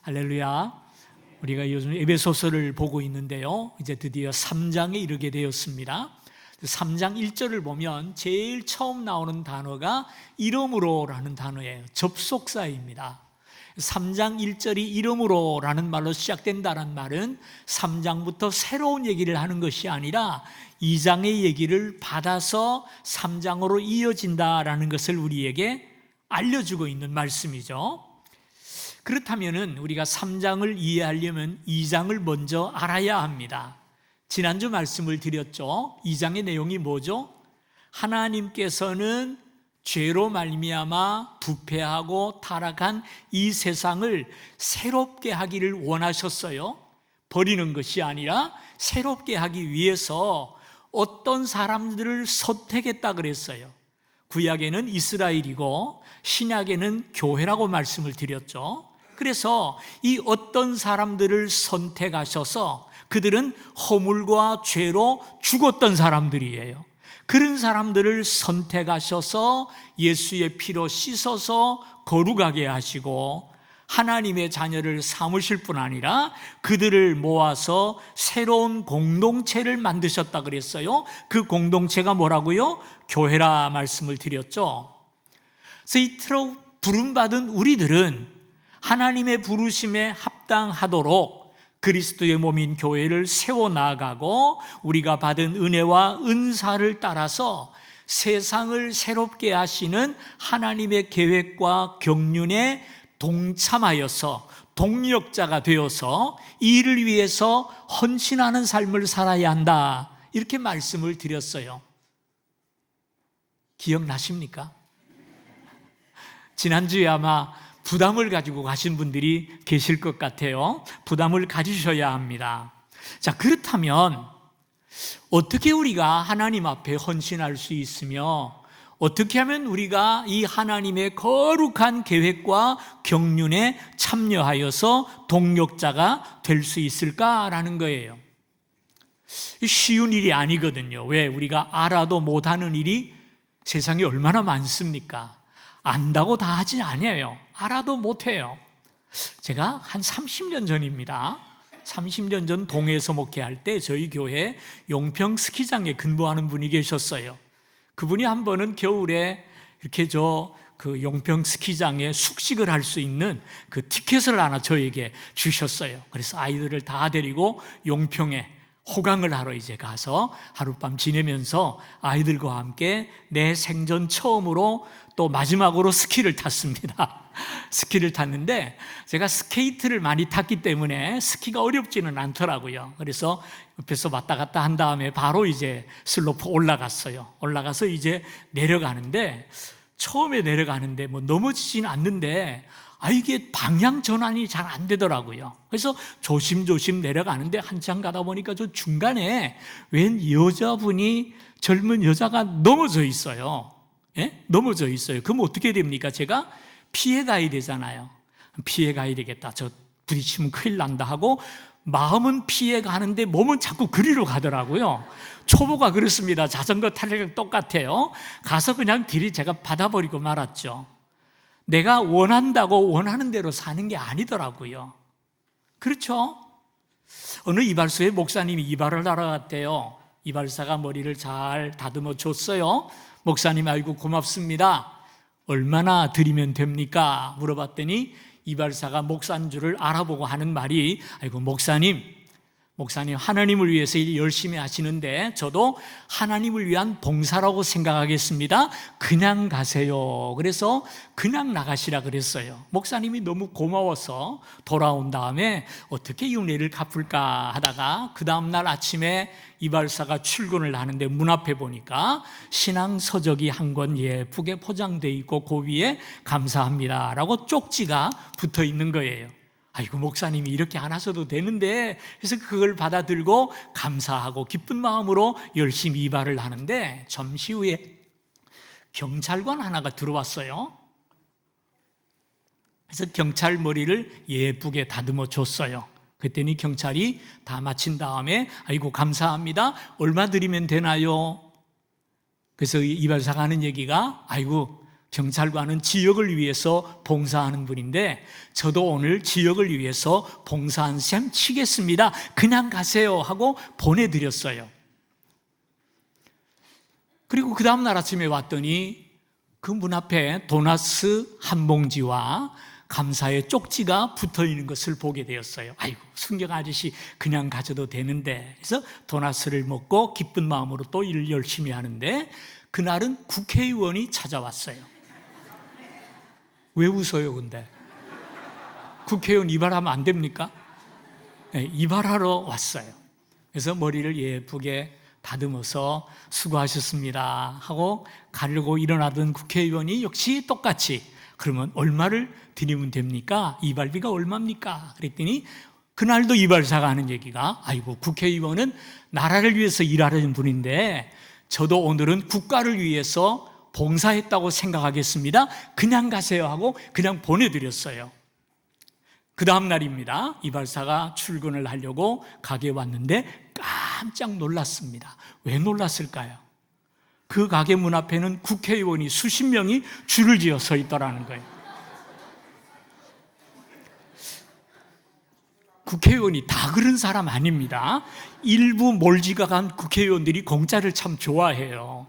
할렐루야. 우리가 요즘 에베소서를 보고 있는데요, 이제 드디어 3장에 이르게 되었습니다. 3장 1절을 보면 제일 처음 나오는 단어가 이름으로라는 단어예요. 접속사입니다. 3장 1절이 이름으로라는 말로 시작된다는 말은 3장부터 새로운 얘기를 하는 것이 아니라 2장의 얘기를 받아서 3장으로 이어진다라는 것을 우리에게 알려주고 있는 말씀이죠. 그렇다면 우리가 3장을 이해하려면 2장을 먼저 알아야 합니다. 지난주 말씀을 드렸죠. 2장의 내용이 뭐죠? 하나님께서는 죄로 말미암아 부패하고 타락한 이 세상을 새롭게 하기를 원하셨어요. 버리는 것이 아니라 새롭게 하기 위해서 어떤 사람들을 선택했다 그랬어요. 구약에는 이스라엘이고 신약에는 교회라고 말씀을 드렸죠. 그래서 이 어떤 사람들을 선택하셔서 그들은 허물과 죄로 죽었던 사람들이에요. 그런 사람들을 선택하셔서 예수의 피로 씻어서 거룩하게 하시고 하나님의 자녀를 삼으실 뿐 아니라 그들을 모아서 새로운 공동체를 만드셨다 그랬어요. 그 공동체가 뭐라고요? 교회라 말씀을 드렸죠. 그래서 이토록 부름받은 우리들은 하나님의 부르심에 합당하도록 그리스도의 몸인 교회를 세워나가고 우리가 받은 은혜와 은사를 따라서 세상을 새롭게 하시는 하나님의 계획과 경륜에 동참하여서 동력자가 되어서 이 일을 위해서 헌신하는 삶을 살아야 한다, 이렇게 말씀을 드렸어요. 기억나십니까? 지난주에 아마 부담을 가지고 가신 분들이 계실 것 같아요. 부담을 가지셔야 합니다. 자, 그렇다면 어떻게 우리가 하나님 앞에 헌신할 수 있으며 어떻게 하면 우리가 이 하나님의 거룩한 계획과 경륜에 참여하여서 동력자가 될 수 있을까라는 거예요. 쉬운 일이 아니거든요. 왜? 우리가 알아도 못하는 일이 세상에 얼마나 많습니까? 안다고 다 하지 않아요. 알아도 못해요. 제가 한 30년 전입니다. 30년 전 동해에서 목회할 때 저희 교회 용평 스키장에 근무하는 분이 계셨어요. 그분이 한 번은 겨울에 이렇게 그 용평 스키장에 숙식을 할 수 있는 그 티켓을 하나 저에게 주셨어요. 그래서 아이들을 다 데리고 용평에 호강을 하러 이제 가서 하룻밤 지내면서 아이들과 함께 내 생전 처음으로 또 마지막으로 스키를 탔습니다. 스키를 탔는데 제가 스케이트를 많이 탔기 때문에 스키가 어렵지는 않더라고요. 그래서 옆에서 왔다 갔다 한 다음에 바로 이제 슬로프 올라갔어요. 올라가서 이제 내려가는데 처음에 내려가는데 넘어지진 않는데 이게 방향 전환이 잘 안 되더라고요. 그래서 조심조심 내려가는데 한참 가다 보니까 저 중간에 웬 여자분이, 젊은 여자가 넘어져 있어요. 예? 넘어져 있어요. 그럼 어떻게 됩니까? 제가 피해 가야 되잖아요. 피해 가야 되겠다. 저 부딪히면 큰일 난다 하고 마음은 피해 가는데 몸은 자꾸 그리로 가더라고요. 초보가 그렇습니다. 자전거 타려면 똑같아요. 가서 그냥 길이 제가 받아버리고 말았죠. 내가 원한다고 원하는 대로 사는 게 아니더라고요. 그렇죠? 어느 이발소에 목사님이 이발을 하러 갔대요. 이발사가 머리를 잘 다듬어 줬어요. 목사님, 아이고 고맙습니다. 얼마나 드리면 됩니까? 물어봤더니 이발사가 목사인 줄을 알아보고 하는 말이, 아이고 목사님 하나님을 위해서 일 열심히 하시는데 저도 하나님을 위한 봉사라고 생각하겠습니다. 그냥 가세요. 그래서 그냥 나가시라 그랬어요. 목사님이 너무 고마워서 돌아온 다음에 어떻게 이 은혜를 갚을까 하다가 그 다음날 아침에 이발사가 출근을 하는데 문 앞에 보니까 신앙 서적이 한 권 예쁘게 포장되어 있고 그 위에 감사합니다 라고 쪽지가 붙어 있는 거예요. 아이고 목사님이 이렇게 안 하셔도 되는데, 그래서 그걸 받아들고 감사하고 기쁜 마음으로 열심히 이발을 하는데 잠시 후에 경찰관 하나가 들어왔어요. 그래서 경찰 머리를 예쁘게 다듬어 줬어요. 그랬더니 경찰이 다 마친 다음에 아이고 감사합니다, 얼마 드리면 되나요? 그래서 이발사가 하는 얘기가, 아이고 경찰관은 지역을 위해서 봉사하는 분인데 저도 오늘 지역을 위해서 봉사한 셈 치겠습니다. 그냥 가세요 하고 보내드렸어요. 그리고 그 다음날 아침에 왔더니 그 문 앞에 도나스 한 봉지와 감사의 쪽지가 붙어있는 것을 보게 되었어요. 아이고, 순경 아저씨 그냥 가져도 되는데. 그래서 도나스를 먹고 기쁜 마음으로 또 일을 열심히 하는데 그날은 국회의원이 찾아왔어요. 왜 웃어요 근데? 국회의원 이발하면 안 됩니까? 네, 이발하러 왔어요. 그래서 머리를 예쁘게 다듬어서 수고하셨습니다 하고 가려고 일어나던 국회의원이 역시 똑같이 그러면 얼마를 드리면 됩니까? 이발비가 얼마입니까? 그랬더니 그날도 이발사가 하는 얘기가 아이고, 국회의원은 나라를 위해서 일하는 분인데 저도 오늘은 국가를 위해서 봉사했다고 생각하겠습니다. 그냥 가세요 하고 그냥 보내드렸어요. 그 다음 날입니다. 이발사가 출근을 하려고 가게에 왔는데 깜짝 놀랐습니다. 왜 놀랐을까요? 그 가게 문 앞에는 국회의원이 수십 명이 줄을 지어 서 있더라는 거예요. 국회의원이 다 그런 사람 아닙니다. 일부 몰지각한 국회의원들이 공짜를 참 좋아해요.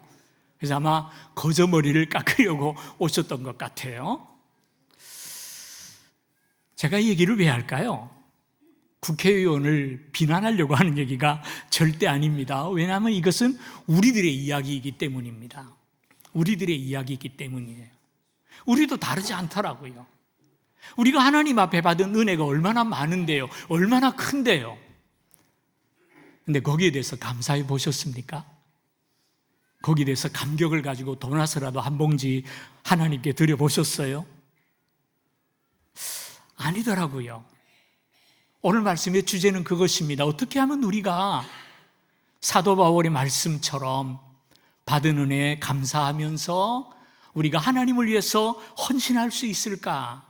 그래서 아마 거저머리를 깎으려고 오셨던 것 같아요. 제가 이 얘기를 왜 할까요? 국회의원을 비난하려고 하는 얘기가 절대 아닙니다. 왜냐하면 이것은 우리들의 이야기이기 때문입니다. 우리들의 이야기이기 때문이에요. 우리도 다르지 않더라고요. 우리가 하나님 앞에 받은 은혜가 얼마나 많은데요, 얼마나 큰데요. 근데 거기에 대해서 감사해 보셨습니까? 거기에 대해서 감격을 가지고 도나스라도 한 봉지 하나님께 드려보셨어요? 아니더라고요. 오늘 말씀의 주제는 그것입니다. 어떻게 하면 우리가 사도 바울의 말씀처럼 받은 은혜에 감사하면서 우리가 하나님을 위해서 헌신할 수 있을까?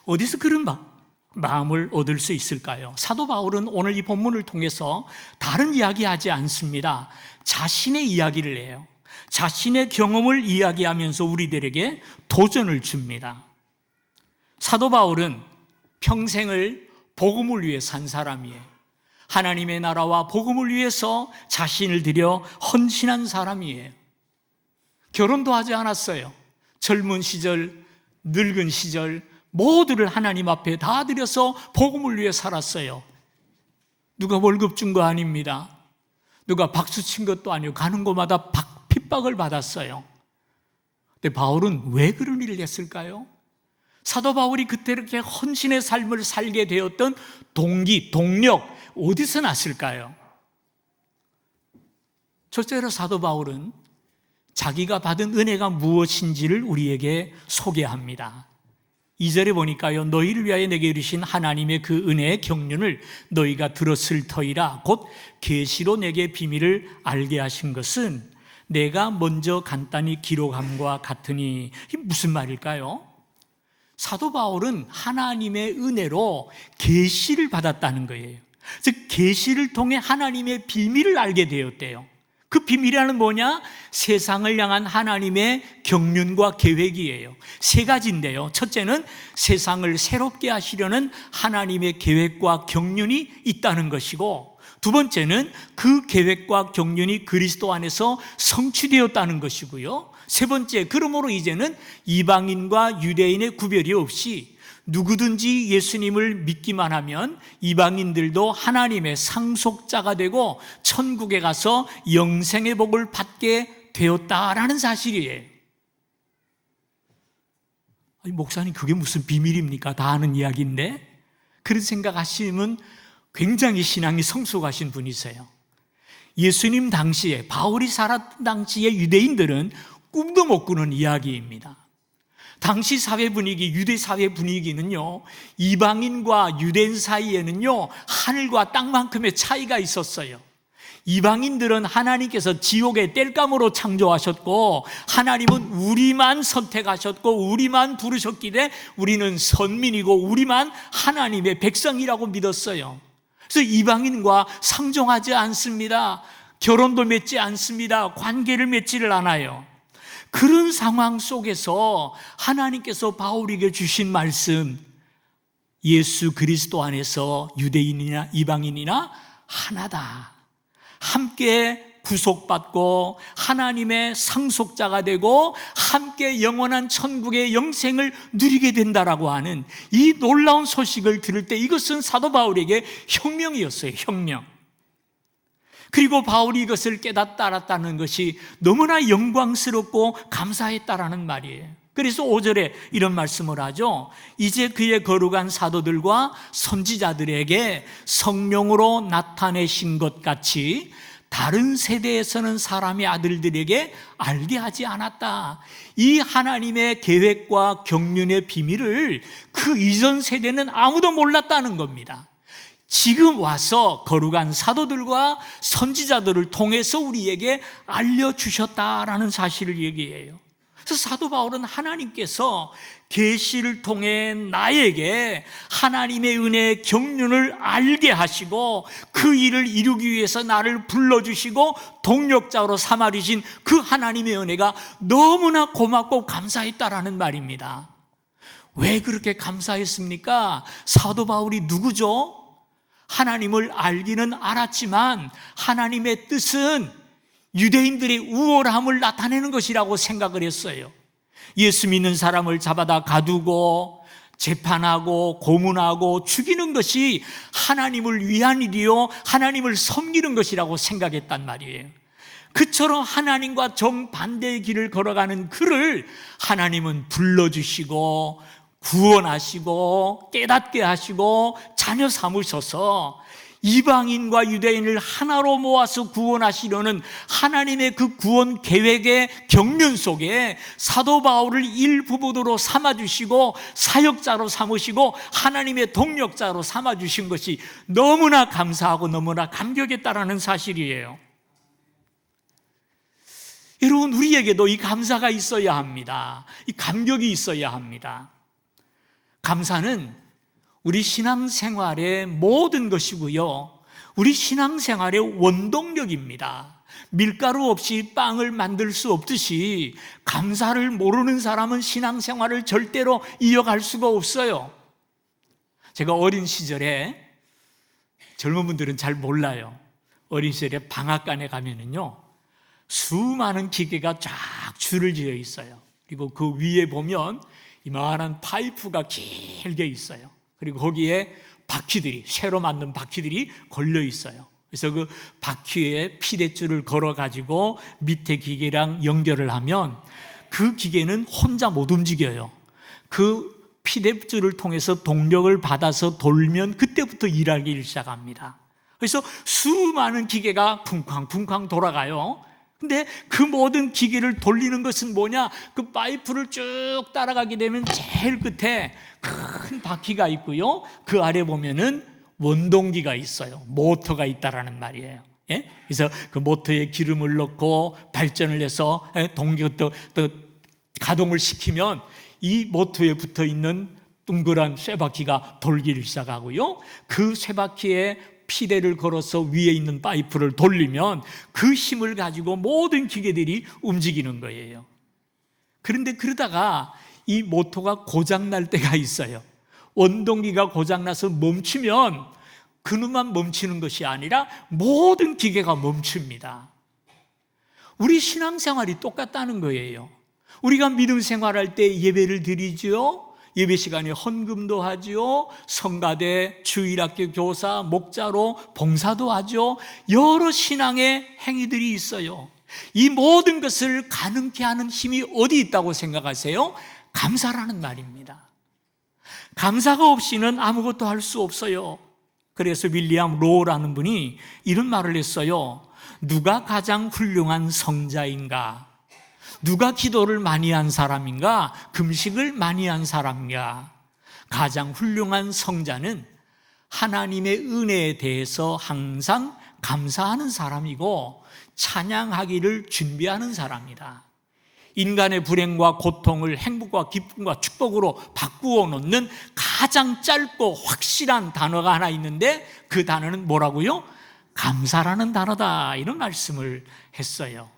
어디서 그런 마음을 얻을 수 있을까요? 사도 바울은 오늘 이 본문을 통해서 다른 이야기하지 않습니다. 자신의 이야기를 해요. 자신의 경험을 이야기하면서 우리들에게 도전을 줍니다. 사도 바울은 평생을 복음을 위해 산 사람이에요. 하나님의 나라와 복음을 위해서 자신을 들여 헌신한 사람이에요. 결혼도 하지 않았어요. 젊은 시절, 늙은 시절 모두를 하나님 앞에 다 드려서 복음을 위해 살았어요. 누가 월급 준 거 아닙니다. 누가 박수 친 것도 아니고 가는 곳마다 핍박을 받았어요. 근데 바울은 왜 그런 일을 했을까요? 사도 바울이 그때 이렇게 헌신의 삶을 살게 되었던 동기, 동력 어디서 났을까요? 첫째로 사도 바울은 자기가 받은 은혜가 무엇인지를 우리에게 소개합니다. 2절에 보니까요, 너희를 위하여 내게 이르신 하나님의 그 은혜의 경륜을 너희가 들었을 터이라. 곧 계시로 내게 비밀을 알게 하신 것은 내가 먼저 간단히 기록함과 같으니. 이게 무슨 말일까요? 사도 바울은 하나님의 은혜로 계시를 받았다는 거예요. 즉 계시를 통해 하나님의 비밀을 알게 되었대요. 그 비밀이라는 뭐냐? 세상을 향한 하나님의 경륜과 계획이에요. 세 가지인데요. 첫째는 세상을 새롭게 하시려는 하나님의 계획과 경륜이 있다는 것이고, 두 번째는 그 계획과 경륜이 그리스도 안에서 성취되었다는 것이고요. 세 번째, 그러므로 이제는 이방인과 유대인의 구별이 없이 누구든지 예수님을 믿기만 하면 이방인들도 하나님의 상속자가 되고 천국에 가서 영생의 복을 받게 되었다라는 사실이에요. 아니, 목사님 그게 무슨 비밀입니까? 다 아는 이야기인데? 그런 생각하시면 굉장히 신앙이 성숙하신 분이세요. 예수님 당시에, 바울이 살았던 당시에 유대인들은 꿈도 못 꾸는 이야기입니다. 당시 사회 분위기, 유대 사회 분위기는요, 이방인과 유대인 사이에는요, 하늘과 땅만큼의 차이가 있었어요. 이방인들은 하나님께서 지옥의 땔감으로 창조하셨고, 하나님은 우리만 선택하셨고 우리만 부르셨기에 우리는 선민이고 우리만 하나님의 백성이라고 믿었어요. 그래서 이방인과 상종하지 않습니다. 결혼도 맺지 않습니다. 관계를 맺지를 않아요. 그런 상황 속에서 하나님께서 바울에게 주신 말씀, 예수 그리스도 안에서 유대인이나 이방인이나 하나다. 함께 구속받고 하나님의 상속자가 되고 함께 영원한 천국의 영생을 누리게 된다라고 하는 이 놀라운 소식을 들을 때 이것은 사도 바울에게 혁명이었어요. 혁명. 그리고 바울이 이것을 깨닫다 알았다는 것이 너무나 영광스럽고 감사했다라는 말이에요. 그래서 5절에 이런 말씀을 하죠. 이제 그의 거룩한 사도들과 선지자들에게 성령으로 나타내신 것 같이 다른 세대에서는 사람의 아들들에게 알게 하지 않았다. 이 하나님의 계획과 경륜의 비밀을 그 이전 세대는 아무도 몰랐다는 겁니다. 지금 와서 거룩한 사도들과 선지자들을 통해서 우리에게 알려주셨다라는 사실을 얘기해요. 그래서 사도 바울은 하나님께서 계시를 통해 나에게 하나님의 은혜의 경륜을 알게 하시고 그 일을 이루기 위해서 나를 불러주시고 동력자로 삼아주신 그 하나님의 은혜가 너무나 고맙고 감사했다라는 말입니다. 왜 그렇게 감사했습니까? 사도 바울이 누구죠? 하나님을 알기는 알았지만 하나님의 뜻은 유대인들의 우월함을 나타내는 것이라고 생각을 했어요. 예수 믿는 사람을 잡아다 가두고 재판하고 고문하고 죽이는 것이 하나님을 위한 일이요 하나님을 섬기는 것이라고 생각했단 말이에요. 그처럼 하나님과 정반대의 길을 걸어가는 그를 하나님은 불러주시고 구원하시고 깨닫게 하시고 자녀 삼으셔서 이방인과 유대인을 하나로 모아서 구원하시려는 하나님의 그 구원 계획의 경륜 속에 사도 바울을 일부분으로 삼아주시고 사역자로 삼으시고 하나님의 동력자로 삼아주신 것이 너무나 감사하고 너무나 감격했다라는 사실이에요. 여러분, 우리에게도 이 감사가 있어야 합니다. 이 감격이 있어야 합니다. 감사는 우리 신앙생활의 모든 것이고요, 우리 신앙생활의 원동력입니다. 밀가루 없이 빵을 만들 수 없듯이 감사를 모르는 사람은 신앙생활을 절대로 이어갈 수가 없어요. 제가 어린 시절에, 젊은 분들은 잘 몰라요, 어린 시절에 방앗간에 가면은요 수많은 기계가 쫙 줄을 지어 있어요. 그리고 그 위에 보면 이만한 파이프가 길게 있어요. 그리고 거기에 바퀴들이, 쇠로 만든 바퀴들이 걸려 있어요. 그래서 그 바퀴에 피대줄을 걸어가지고 밑에 기계랑 연결을 하면 그 기계는 혼자 못 움직여요. 그 피대줄을 통해서 동력을 받아서 돌면 그때부터 일하기 시작합니다. 그래서 수많은 기계가 쿵쾅쿵쾅 돌아가요. 근데 그 모든 기계를 돌리는 것은 뭐냐? 그 파이프를 쭉 따라가게 되면 제일 끝에 큰 바퀴가 있고요, 그 아래 보면은 원동기가 있어요. 모터가 있다라는 말이에요. 예? 그래서 그 모터에 기름을 넣고 발전을 해서 동력도 또 가동을 시키면 이 모터에 붙어 있는 둥그란 쇠바퀴가 돌기를 시작하고요, 그 쇠바퀴에 피대를 걸어서 위에 있는 파이프를 돌리면 그 힘을 가지고 모든 기계들이 움직이는 거예요. 그런데 그러다가 이 모터가 고장날 때가 있어요. 원동기가 고장나서 멈추면 그놈만 멈추는 것이 아니라 모든 기계가 멈춥니다. 우리 신앙생활이 똑같다는 거예요. 우리가 믿음 생활할 때 예배를 드리죠, 예배 시간에 헌금도 하죠, 성가대, 주일학교 교사, 목자로 봉사도 하죠. 여러 신앙의 행위들이 있어요. 이 모든 것을 가능케 하는 힘이 어디 있다고 생각하세요? 감사라는 말입니다. 감사가 없이는 아무것도 할 수 없어요. 그래서 윌리엄 로우라는 분이 이런 말을 했어요. 누가 가장 훌륭한 성자인가? 누가 기도를 많이 한 사람인가? 금식을 많이 한 사람인가? 가장 훌륭한 성자는 하나님의 은혜에 대해서 항상 감사하는 사람이고 찬양하기를 준비하는 사람이다. 인간의 불행과 고통을 행복과 기쁨과 축복으로 바꾸어 놓는 가장 짧고 확실한 단어가 하나 있는데 그 단어는 뭐라고요? 감사라는 단어다. 이런 말씀을 했어요.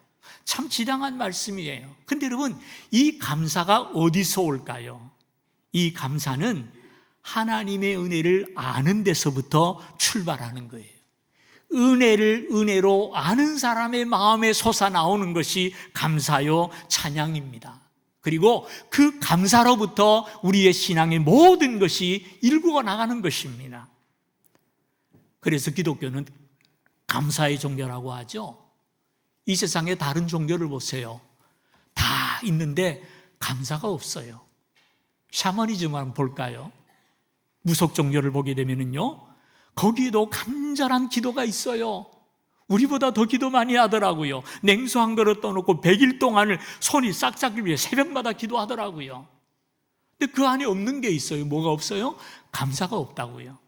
참 지당한 말씀이에요. 근데 여러분, 이 감사가 어디서 올까요? 이 감사는 하나님의 은혜를 아는 데서부터 출발하는 거예요. 은혜를 은혜로 아는 사람의 마음에 솟아나오는 것이 감사요 찬양입니다. 그리고 그 감사로부터 우리의 신앙의 모든 것이 일구어 나가는 것입니다. 그래서 기독교는 감사의 종교라고 하죠. 이 세상에 다른 종교를 보세요. 다 있는데 감사가 없어요. 샤머니즘 한번 볼까요? 무속 종교를 보게 되면요, 거기에도 간절한 기도가 있어요. 우리보다 더 기도 많이 하더라고요. 냉수 한 그릇 떠놓고 100일 동안을 손이 싹싹 빌며 새벽마다 기도하더라고요. 근데 그 안에 없는 게 있어요. 뭐가 없어요? 감사가 없다고요.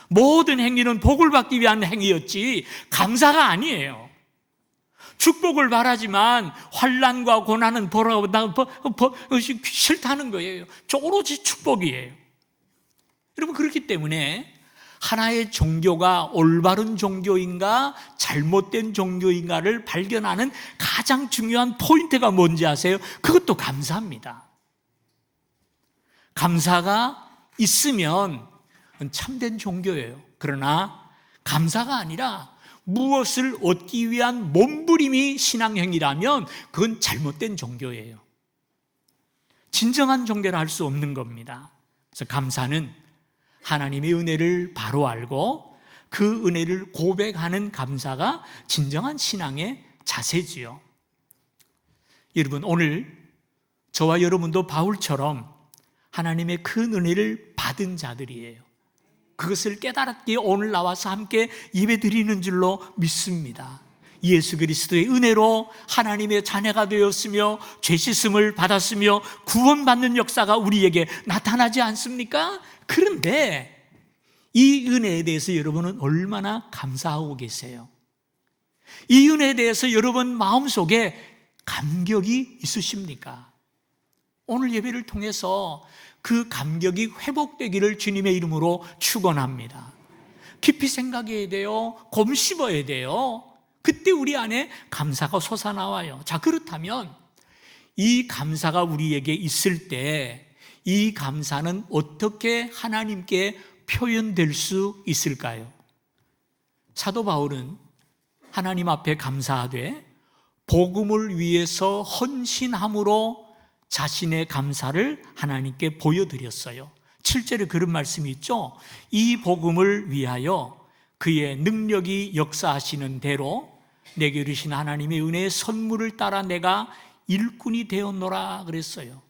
모든 행위는 복을 받기 위한 행위였지 감사가 아니에요. 축복을 바라지만 환난과 고난은 싫다는 거예요. 오로지 축복이에요. 여러분, 그렇기 때문에 하나의 종교가 올바른 종교인가 잘못된 종교인가를 발견하는 가장 중요한 포인트가 뭔지 아세요? 그것도 감사입니다. 감사가 있으면 참된 종교예요. 그러나 감사가 아니라 무엇을 얻기 위한 몸부림이 신앙행위라면 그건 잘못된 종교예요. 진정한 종교를 할 수 없는 겁니다. 그래서 감사는 하나님의 은혜를 바로 알고 그 은혜를 고백하는 감사가 진정한 신앙의 자세지요. 여러분, 오늘 저와 여러분도 바울처럼 하나님의 큰 은혜를 받은 자들이에요. 그것을 깨달았기에 오늘 나와서 함께 예배드리는 줄로 믿습니다. 예수 그리스도의 은혜로 하나님의 자녀가 되었으며 죄 씻음을 받았으며 구원받는 역사가 우리에게 나타나지 않습니까? 그런데 이 은혜에 대해서 여러분은 얼마나 감사하고 계세요? 이 은혜에 대해서 여러분 마음속에 감격이 있으십니까? 오늘 예배를 통해서 그 감격이 회복되기를 주님의 이름으로 축원합니다. 깊이 생각해야 돼요. 곰씹어야 돼요. 그때 우리 안에 감사가 솟아나와요. 자, 그렇다면 이 감사가 우리에게 있을 때 이 감사는 어떻게 하나님께 표현될 수 있을까요? 사도 바울은 하나님 앞에 감사하되 복음을 위해서 헌신함으로 자신의 감사를 하나님께 보여드렸어요. 7절에 그런 말씀이 있죠. 이 복음을 위하여 그의 능력이 역사하시는 대로 내게 주신 하나님의 은혜의 선물을 따라 내가 일꾼이 되었노라 그랬어요.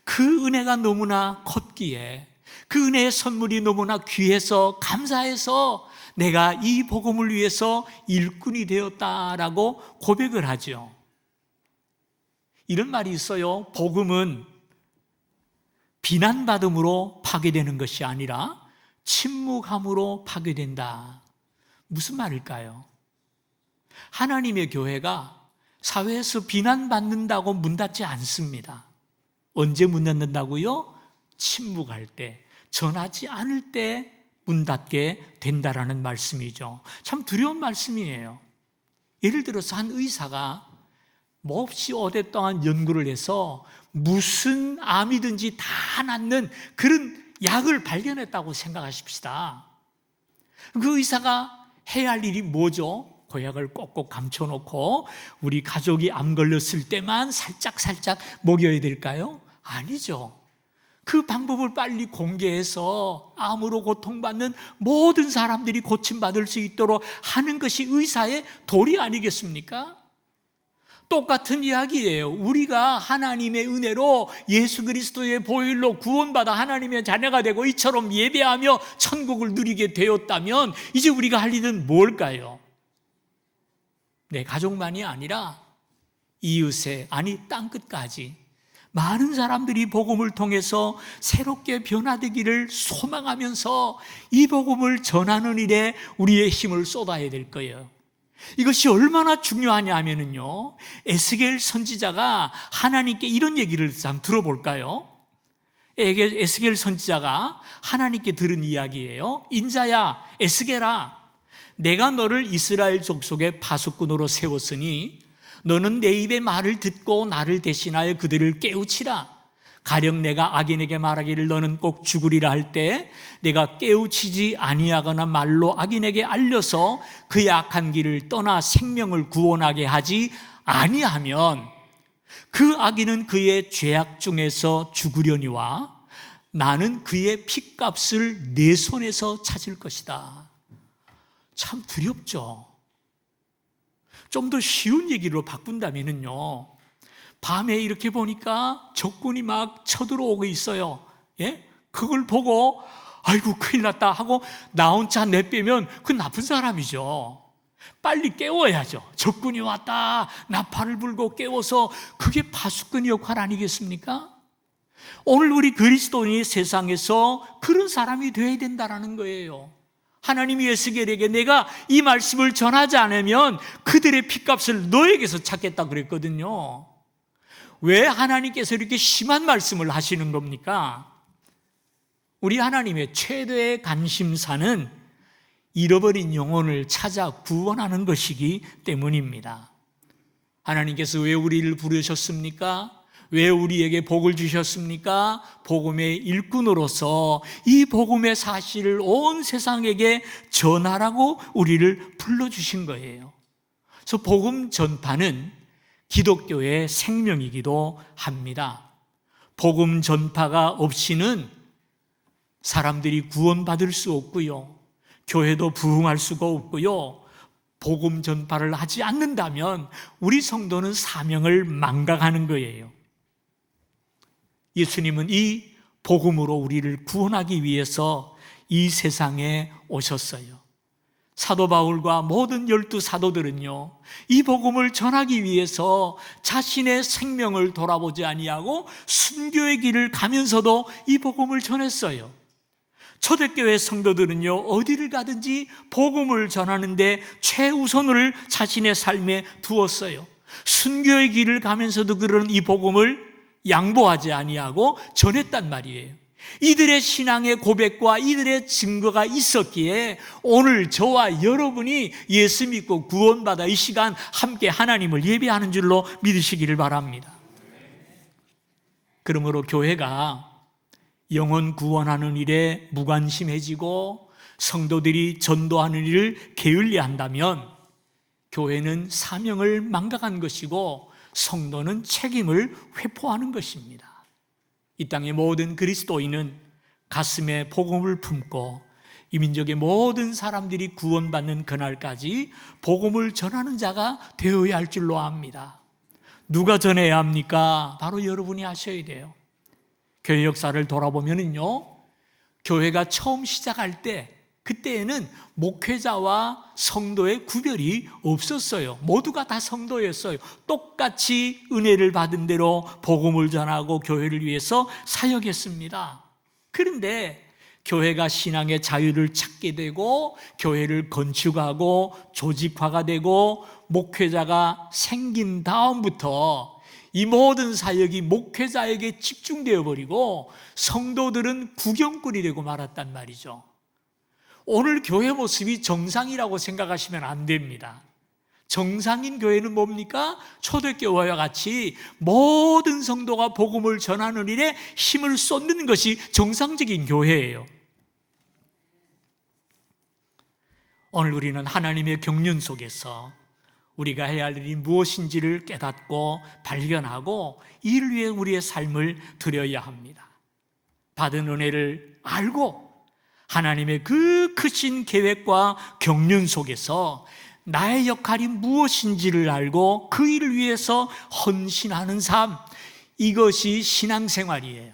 그 은혜가 너무나 컸기에 그 은혜의 선물이 너무나 귀해서 감사해서 내가 이 복음을 위해서 일꾼이 되었다라고 고백을 하죠. 이런 말이 있어요. 복음은 비난받음으로 파괴되는 것이 아니라 침묵함으로 파괴된다. 무슨 말일까요? 하나님의 교회가 사회에서 비난받는다고 문 닫지 않습니다. 언제 문 닫는다고요? 침묵할 때, 전하지 않을 때 문 닫게 된다라는 말씀이죠. 참 두려운 말씀이에요. 예를 들어서 한 의사가 몹시 오랫동안 연구를 해서 무슨 암이든지 다 낫는 그런 약을 발견했다고 생각하십시다. 그 의사가 해야 할 일이 뭐죠? 그 약을 꼭꼭 감춰놓고 우리 가족이 암 걸렸을 때만 살짝 먹여야 될까요? 아니죠. 그 방법을 빨리 공개해서 암으로 고통받는 모든 사람들이 고침받을 수 있도록 하는 것이 의사의 도리 아니겠습니까? 똑같은 이야기예요. 우리가 하나님의 은혜로 예수 그리스도의 보혈로 구원받아 하나님의 자녀가 되고 이처럼 예배하며 천국을 누리게 되었다면 이제 우리가 할 일은 뭘까요? 내 가족만이 아니라 이웃에, 아니 땅끝까지 많은 사람들이 복음을 통해서 새롭게 변화되기를 소망하면서 이 복음을 전하는 일에 우리의 힘을 쏟아야 될 거예요. 이것이 얼마나 중요하냐 하면은요, 에스겔 선지자가 하나님께 이런 얘기를 한번 들어볼까요? 에스겔 선지자가 하나님께 들은 이야기예요. 인자야, 에스겔아, 내가 너를 이스라엘 족속의 파수꾼으로 세웠으니 너는 내 입의 말을 듣고 나를 대신하여 그들을 깨우치라. 가령 내가 악인에게 말하기를 너는 꼭 죽으리라 할 때 내가 깨우치지 아니하거나 말로 악인에게 알려서 그의 악한 길을 떠나 생명을 구원하게 하지 아니하면 그 악인은 그의 죄악 중에서 죽으려니와 나는 그의 핏값을 내 손에서 찾을 것이다. 참 두렵죠. 좀 더 쉬운 얘기로 바꾼다면요, 밤에 이렇게 보니까 적군이 막 쳐들어오고 있어요. 예? 그걸 보고 아이고 큰일 났다 하고 나 혼자 내빼면 그 나쁜 사람이죠. 빨리 깨워야죠. 적군이 왔다, 나팔을 불고 깨워서, 그게 파수꾼 역할 아니겠습니까? 오늘 우리 그리스도인이 세상에서 그런 사람이 되어야 된다는 거예요. 하나님이 에스겔에게 내가 이 말씀을 전하지 않으면 그들의 핏값을 너에게서 찾겠다 그랬거든요. 왜 하나님께서 이렇게 심한 말씀을 하시는 겁니까? 우리 하나님의 최대의 관심사는 잃어버린 영혼을 찾아 구원하는 것이기 때문입니다. 하나님께서 왜 우리를 부르셨습니까? 왜 우리에게 복을 주셨습니까? 복음의 일꾼으로서 이 복음의 사실을 온 세상에게 전하라고 우리를 불러주신 거예요. 그래서 복음 전파는 기독교의 생명이기도 합니다. 복음 전파가 없이는 사람들이 구원받을 수 없고요, 교회도 부흥할 수가 없고요, 복음 전파를 하지 않는다면 우리 성도는 사명을 망각하는 거예요. 예수님은 이 복음으로 우리를 구원하기 위해서 이 세상에 오셨어요. 사도 바울과 모든 12 사도들은요, 이 복음을 전하기 위해서 자신의 생명을 돌아보지 아니하고 순교의 길을 가면서도 이 복음을 전했어요. 초대교회 성도들은요, 어디를 가든지 복음을 전하는데 최우선을 자신의 삶에 두었어요. 순교의 길을 가면서도 그런 이 복음을 양보하지 아니하고 전했단 말이에요. 이들의 신앙의 고백과 이들의 증거가 있었기에 오늘 저와 여러분이 예수 믿고 구원받아 이 시간 함께 하나님을 예배하는 줄로 믿으시기를 바랍니다. 그러므로 교회가 영혼 구원하는 일에 무관심해지고 성도들이 전도하는 일을 게을리한다면 교회는 사명을 망각한 것이고 성도는 책임을 회포하는 것입니다. 이 땅의 모든 그리스도인은 가슴에 복음을 품고 이 민족의 모든 사람들이 구원받는 그날까지 복음을 전하는 자가 되어야 할 줄로 압니다. 누가 전해야 합니까? 바로 여러분이 하셔야 돼요. 교회 역사를 돌아보면요, 교회가 처음 시작할 때 그때에는 목회자와 성도의 구별이 없었어요. 모두가 다 성도였어요. 똑같이 은혜를 받은 대로 복음을 전하고 교회를 위해서 사역했습니다. 그런데 교회가 신앙의 자유를 찾게 되고 교회를 건축하고 조직화가 되고 목회자가 생긴 다음부터 이 모든 사역이 목회자에게 집중되어 버리고 성도들은 구경꾼이 되고 말았단 말이죠. 오늘 교회 모습이 정상이라고 생각하시면 안 됩니다. 정상인 교회는 뭡니까? 초대교회와 같이 모든 성도가 복음을 전하는 일에 힘을 쏟는 것이 정상적인 교회예요. 오늘 우리는 하나님의 경륜 속에서 우리가 해야 할 일이 무엇인지를 깨닫고 발견하고 이를 위해 우리의 삶을 드려야 합니다. 받은 은혜를 알고 하나님의 그 크신 계획과 경륜 속에서 나의 역할이 무엇인지를 알고 그 일을 위해서 헌신하는 삶, 이것이 신앙생활이에요.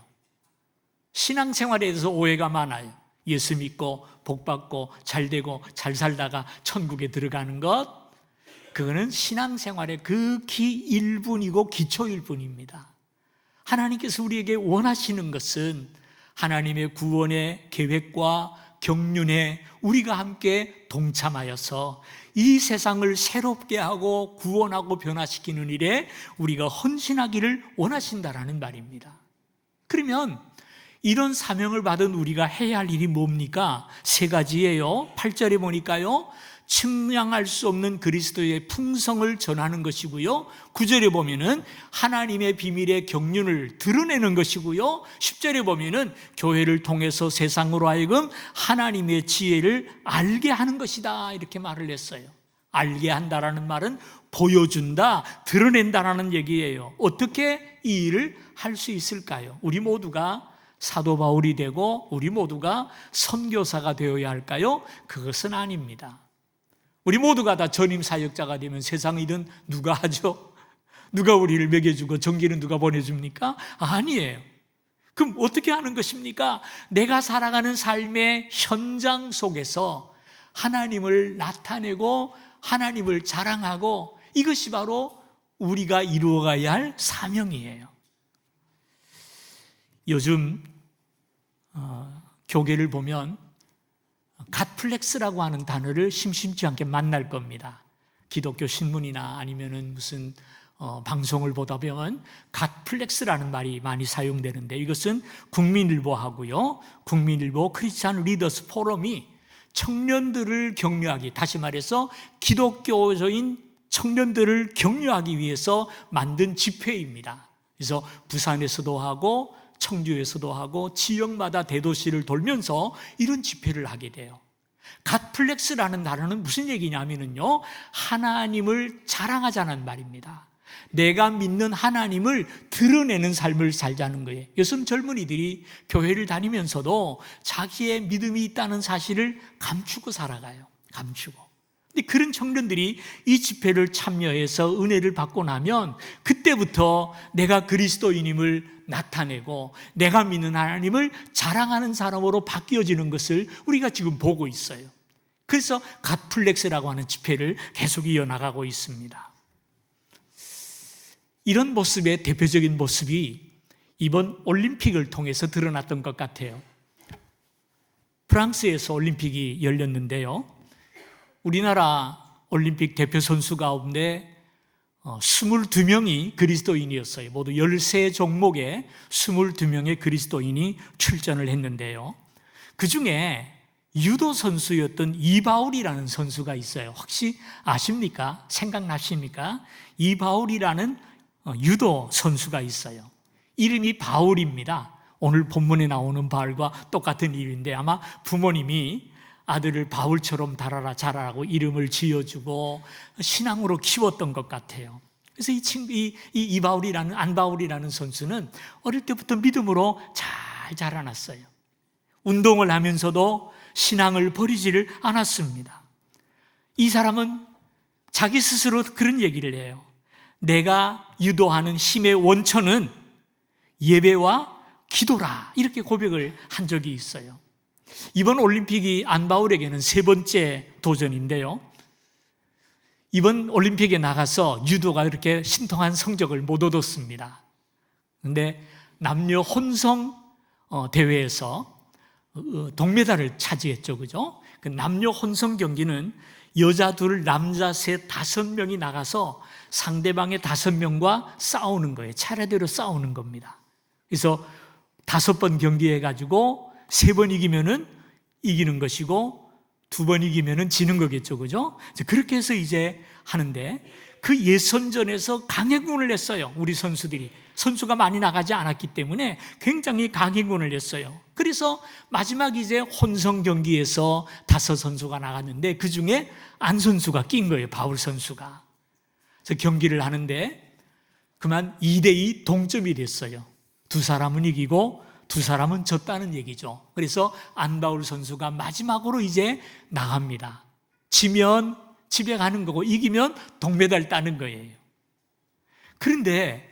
신앙생활에 대해서 오해가 많아요. 예수 믿고 복받고 잘되고 잘 살다가 천국에 들어가는 것, 그거는 신앙생활의 극히 일부이고 기초일 뿐입니다. 하나님께서 우리에게 원하시는 것은 하나님의 구원의 계획과 경륜에 우리가 함께 동참하여서 이 세상을 새롭게 하고 구원하고 변화시키는 일에 우리가 헌신하기를 원하신다라는 말입니다. 그러면 이런 사명을 받은 우리가 해야 할 일이 뭡니까? 3가지예요. 8절에 보니까요, 측량할 수 없는 그리스도의 풍성을 전하는 것이고요. 9절에 보면은 하나님의 비밀의 경륜을 드러내는 것이고요. 10절에 보면은 교회를 통해서 세상으로 하여금 하나님의 지혜를 알게 하는 것이다, 이렇게 말을 했어요. 알게 한다라는 말은 보여준다, 드러낸다라는 얘기예요. 어떻게 이 일을 할 수 있을까요? 우리 모두가 사도 바울이 되고 우리 모두가 선교사가 되어야 할까요? 그것은 아닙니다. 우리 모두가 다 전임 사역자가 되면 세상 일은 누가 하죠? 누가 우리를 먹여주고 전기는 누가 보내줍니까? 아니에요. 그럼 어떻게 하는 것입니까? 내가 살아가는 삶의 현장 속에서 하나님을 나타내고 하나님을 자랑하고, 이것이 바로 우리가 이루어가야 할 사명이에요. 요즘 교계를 보면 갓플렉스라고 하는 단어를 심심치 않게 만날 겁니다. 기독교 신문이나 아니면은 무슨 방송을 보다 보면 갓플렉스라는 말이 많이 사용되는데, 이것은 국민일보하고요, 국민일보 크리스찬 리더스 포럼이 청년들을 격려하기, 다시 말해서 기독교적인 청년들을 격려하기 위해서 만든 집회입니다. 그래서 부산에서도 하고 청주에서도 하고 지역마다 대도시를 돌면서 이런 집회를 하게 돼요. 갓플렉스라는 단어는 무슨 얘기냐면요, 하나님을 자랑하자는 말입니다. 내가 믿는 하나님을 드러내는 삶을 살자는 거예요. 요즘 젊은이들이 교회를 다니면서도 자기의 믿음이 있다는 사실을 감추고 살아가요. 감추고. 근데 그런 청년들이 이 집회를 참여해서 은혜를 받고 나면 그때부터 내가 그리스도인임을 나타내고 내가 믿는 하나님을 자랑하는 사람으로 바뀌어지는 것을 우리가 지금 보고 있어요. 그래서 갓플렉스라고 하는 집회를 계속 이어나가고 있습니다. 이런 모습의 대표적인 모습이 이번 올림픽을 통해서 드러났던 것 같아요. 프랑스에서 올림픽이 열렸는데요, 우리나라 올림픽 대표 선수 가운데 22명이 그리스도인이었어요. 모두 13종목에 22명의 그리스도인이 출전을 했는데요, 그 중에 유도 선수였던 이바울이라는 선수가 있어요. 혹시 아십니까? 생각나십니까? 이바울이라는 유도 선수가 있어요. 이름이 바울입니다. 오늘 본문에 나오는 바울과 똑같은 이름인데, 아마 부모님이 아들을 바울처럼 달아라 자라라고 이름을 지어주고 신앙으로 키웠던 것 같아요. 그래서 이바울이라는, 안바울이라는 선수는 어릴 때부터 믿음으로 잘 자라났어요. 운동을 하면서도 신앙을 버리지를 않았습니다. 이 사람은 자기 스스로 그런 얘기를 해요. 내가 유도하는 힘의 원천은 예배와 기도라, 이렇게 고백을 한 적이 있어요. 이번 올림픽이 안바울에게는 세 번째 도전인데요, 이번 올림픽에 나가서 유도가 이렇게 신통한 성적을 못 얻었습니다. 그런데 남녀 혼성 대회에서 동메달을 차지했죠. 그죠? 그 남녀 혼성 경기는 여자 둘, 남자 셋, 5명이 나가서 상대방의 5명과 싸우는 거예요. 차례대로 싸우는 겁니다. 그래서 5번 경기해가지고 3번 이기면은 이기는 것이고 2번 이기면은 지는 거겠죠. 그죠? 그렇게 해서 이제 하는데, 그 예선전에서 강행군을 했어요. 우리 선수들이. 선수가 많이 나가지 않았기 때문에 굉장히 강행군을 했어요. 그래서 마지막 이제 혼성 경기에서 5선수가 나갔는데 그 중에 안 선수가 낀 거예요. 바울 선수가. 그래서 경기를 하는데 그만 2대2 동점이 됐어요. 두 사람은 이기고 두 사람은 졌다는 얘기죠. 그래서 안바울 선수가 마지막으로 이제 나갑니다. 지면 집에 가는 거고 이기면 동메달 따는 거예요. 그런데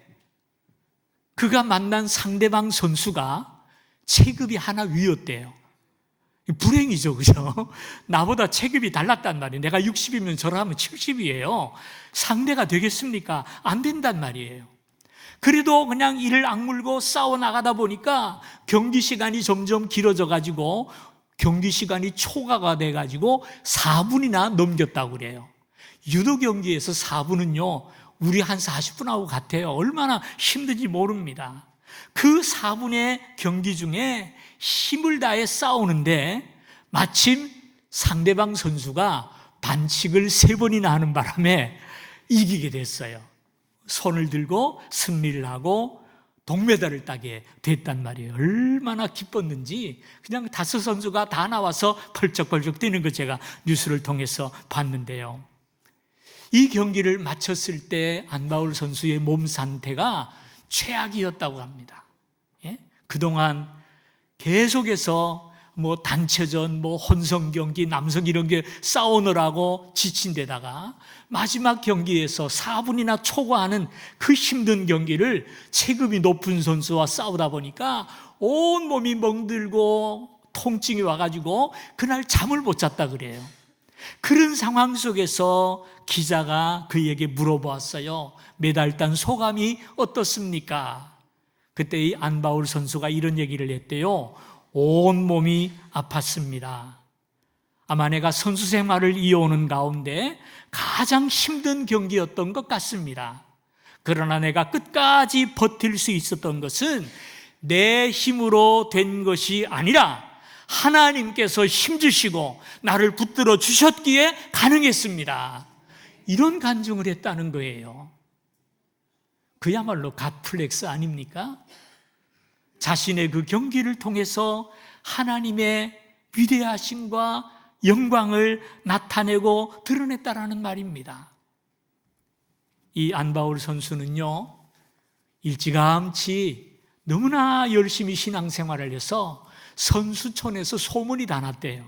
그가 만난 상대방 선수가 체급이 하나 위였대요. 불행이죠, 그죠? 나보다 체급이 달랐단 말이에요. 내가 60이면 저라면 70이에요. 상대가 되겠습니까? 안 된단 말이에요. 그래도 그냥 이를 악물고 싸워 나가다 보니까 경기 시간이 점점 길어져 가지고 경기 시간이 초과가 돼 가지고 4분이나 넘겼다고 그래요. 유도 경기에서 4분은요, 우리 한 40분하고 같아요. 얼마나 힘든지 모릅니다. 그 4분의 경기 중에 힘을 다해 싸우는데 마침 상대방 선수가 반칙을 3번이나 하는 바람에 이기게 됐어요. 손을 들고 승리를 하고 동메달을 따게 됐단 말이에요. 얼마나 기뻤는지 그냥 5 선수가 다 나와서 펄쩍펄쩍 뛰는 거 제가 뉴스를 통해서 봤는데요. 이 경기를 마쳤을 때 안바울 선수의 몸 상태가 최악이었다고 합니다. 예? 그동안 계속해서 단체전, 혼성 경기, 남성 이런 게 싸우느라고 지친 데다가 마지막 경기에서 4분이나 초과하는 그 힘든 경기를 체급이 높은 선수와 싸우다 보니까 온몸이 멍들고 통증이 와가지고 그날 잠을 못 잤다 그래요. 그런 상황 속에서 기자가 그에게 물어보았어요. 메달 딴 소감이 어떻습니까? 그때 이 안바울 선수가 이런 얘기를 했대요. 온몸이 아팠습니다. 아마 내가 선수 생활을 이어오는 가운데 가장 힘든 경기였던 것 같습니다. 그러나 내가 끝까지 버틸 수 있었던 것은 내 힘으로 된 것이 아니라 하나님께서 힘주시고 나를 붙들어 주셨기에 가능했습니다. 이런 간증을 했다는 거예요. 그야말로 갓플렉스 아닙니까? 자신의 그 경기를 통해서 하나님의 위대하심과 영광을 나타내고 드러냈다라는 말입니다. 이 안바울 선수는요, 일찌감치 너무나 열심히 신앙생활을 해서 선수촌에서 소문이 다 났대요.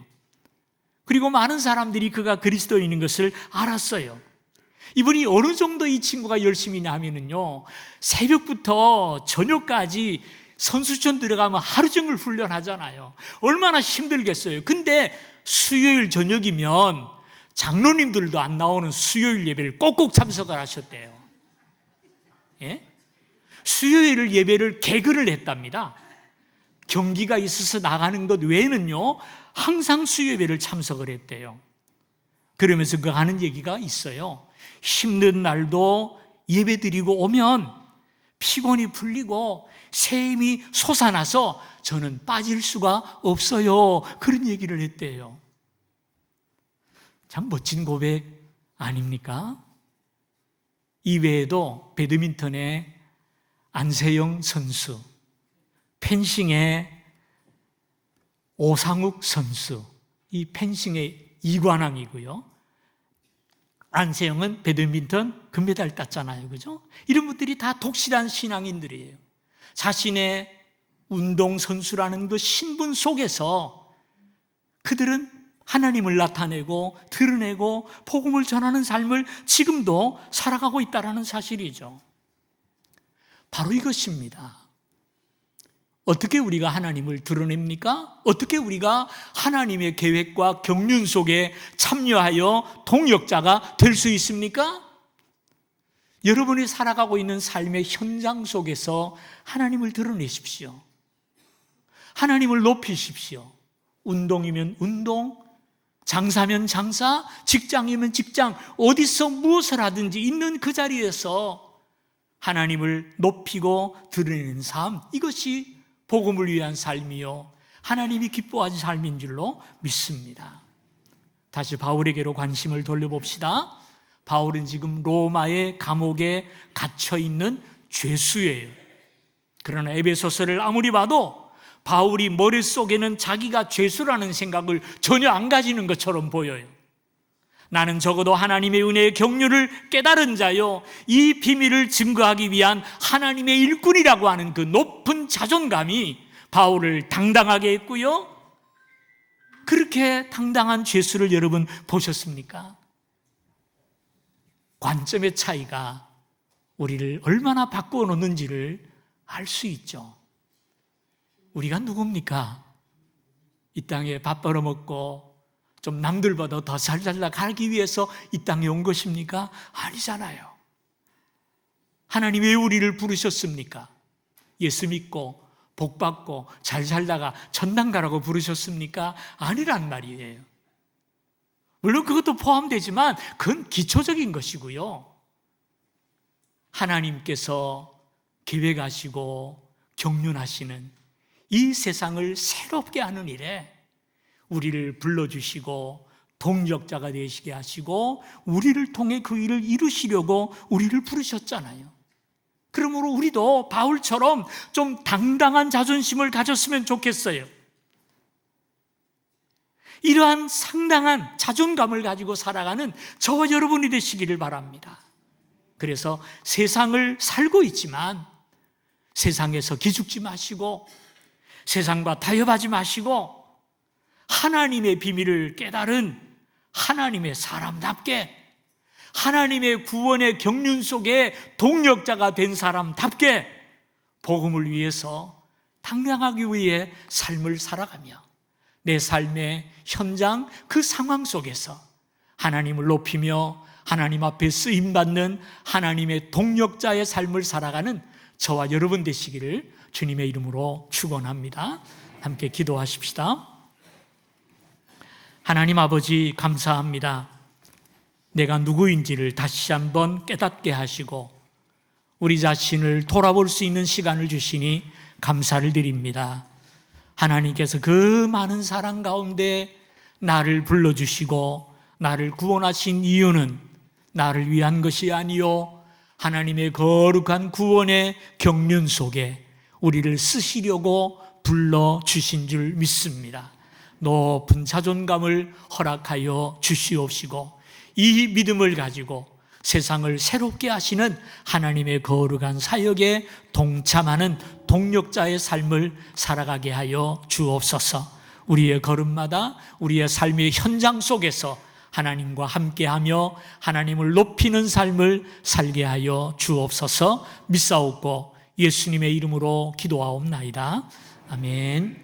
그리고 많은 사람들이 그가 그리스도인인 것을 알았어요. 이분이 어느 정도 이 친구가 열심히냐 하면은요, 새벽부터 저녁까지 선수촌 들어가면 하루 종일 훈련하잖아요. 얼마나 힘들겠어요. 근데 수요일 저녁이면 장로님들도 안 나오는 수요일 예배를 꼭꼭 참석을 하셨대요. 예? 수요일 예배를 개근을 했답니다. 경기가 있어서 나가는 것 외에는요, 항상 수요 예배를 참석을 했대요. 그러면서 그 하는 얘기가 있어요. 힘든 날도 예배 드리고 오면 피곤이 풀리고 새 힘이 솟아나서 저는 빠질 수가 없어요. 그런 얘기를 했대요. 참 멋진 고백 아닙니까? 이외에도 배드민턴의 안세영 선수, 펜싱의 오상욱 선수, 이 펜싱의 이관왕이고요. 안세영은 배드민턴 금메달 땄잖아요. 그죠? 이런 분들이 다 독실한 신앙인들이에요. 자신의 운동선수라는 그 신분 속에서 그들은 하나님을 나타내고 드러내고 복음을 전하는 삶을 지금도 살아가고 있다는 사실이죠. 바로 이것입니다. 어떻게 우리가 하나님을 드러냅니까? 어떻게 우리가 하나님의 계획과 경륜 속에 참여하여 동역자가 될 수 있습니까? 여러분이 살아가고 있는 삶의 현장 속에서 하나님을 드러내십시오. 하나님을 높이십시오. 운동이면 운동, 장사면 장사, 직장이면 직장, 어디서 무엇을 하든지 있는 그 자리에서 하나님을 높이고 드러내는 삶, 이것이 복음을 위한 삶이요, 하나님이 기뻐하는 삶인 줄로 믿습니다. 다시 바울에게로 관심을 돌려봅시다. 바울은 지금 로마의 감옥에 갇혀있는 죄수예요. 그러나 에베소서를 아무리 봐도 바울이 머릿속에는 자기가 죄수라는 생각을 전혀 안 가지는 것처럼 보여요. 나는 적어도 하나님의 은혜의 경륜을 깨달은 자요, 이 비밀을 증거하기 위한 하나님의 일꾼이라고 하는 그 높은 자존감이 바울을 당당하게 했고요. 그렇게 당당한 죄수를 여러분 보셨습니까? 관점의 차이가 우리를 얼마나 바꾸어 놓는지를 알 수 있죠. 우리가 누굽니까? 이 땅에 밥 벌어먹고 좀 남들보다 더 잘 살아가기 위해서 이 땅에 온 것입니까? 아니잖아요. 하나님 왜 우리를 부르셨습니까? 예수 믿고 복 받고 잘 살다가 천당 가라고 부르셨습니까? 아니란 말이에요. 물론 그것도 포함되지만 그건 기초적인 것이고요. 하나님께서 계획하시고 경륜하시는 이 세상을 새롭게 하는 일에 우리를 불러주시고 동력자가 되시게 하시고 우리를 통해 그 일을 이루시려고 우리를 부르셨잖아요. 그러므로 우리도 바울처럼 좀 당당한 자존심을 가졌으면 좋겠어요. 이러한 상당한 자존감을 가지고 살아가는 저와 여러분이 되시기를 바랍니다. 그래서 세상을 살고 있지만 세상에서 기죽지 마시고 세상과 타협하지 마시고 하나님의 비밀을 깨달은 하나님의 사람답게, 하나님의 구원의 경륜 속에 동력자가 된 사람답게 복음을 위해서 당당하기 위해 삶을 살아가며 내 삶의 현장 그 상황 속에서 하나님을 높이며 하나님 앞에 쓰임받는 하나님의 동력자의 삶을 살아가는 저와 여러분 되시기를 주님의 이름으로 축원합니다. 함께 기도하십시다. 하나님 아버지, 감사합니다. 내가 누구인지를 다시 한번 깨닫게 하시고 우리 자신을 돌아볼 수 있는 시간을 주시니 감사를 드립니다. 하나님께서 그 많은 사랑 가운데 나를 불러주시고 나를 구원하신 이유는 나를 위한 것이 아니요 하나님의 거룩한 구원의 경륜 속에 우리를 쓰시려고 불러주신 줄 믿습니다. 높은 자존감을 허락하여 주시옵시고 이 믿음을 가지고 세상을 새롭게 하시는 하나님의 거룩한 사역에 동참하는 동력자의 삶을 살아가게 하여 주옵소서. 우리의 걸음마다 우리의 삶의 현장 속에서 하나님과 함께하며 하나님을 높이는 삶을 살게 하여 주옵소서. 믿사옵고 예수님의 이름으로 기도하옵나이다. 아멘.